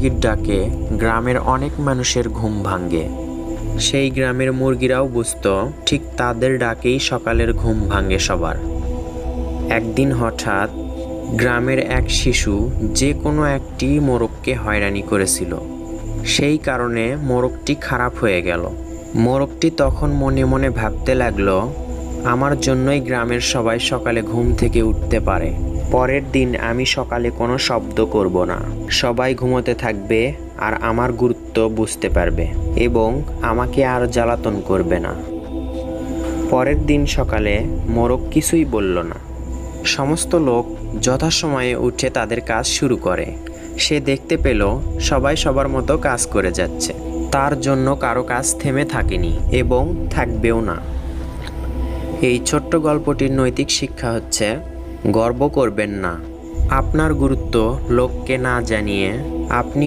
মুরগির ডাকে গ্রামের অনেক মানুষের ঘুম ভাঙে। সেই গ্রামের মুরগিরাও বুঝতো ঠিক তাদের ডাকেই সকালের ঘুম ভাঙে সবার। একদিন হঠাৎ গ্রামের এক শিশু যে কোনো একটি মোরগকে হয়রানি করেছিল। সেই কারণে মোরগটি খারাপ হয়ে গেল। মোরগটি তখন মনে মনে ভাবতে লাগলো, আমার জন্যই গ্রামের সবাই সকালে ঘুম থেকে উঠতে পারে। পরের দিন আমি সকালে কোনো শব্দ করব না, সবাই ঘুমোতে থাকবে আর আমার গুরুত্ব বুঝতে পারবে এবং আমাকে আর জ্বালাতন করবে না। পরের দিন সকালে মোরগ কিছুই বলল না। সমস্ত লোক যথাসময়ে উঠে তাদের কাজ শুরু করে। সে দেখতে পেল সবাই সবার মতো কাজ করে যাচ্ছে। তার জন্য কারো কাজ থেমে থাকেনি এবং থাকবেও না। এই ছোট্ট গল্পটির নৈতিক শিক্ষা হচ্ছে, গর্ব করবেন না। আপনার গুরুত্ব লোককে না জানিয়ে আপনি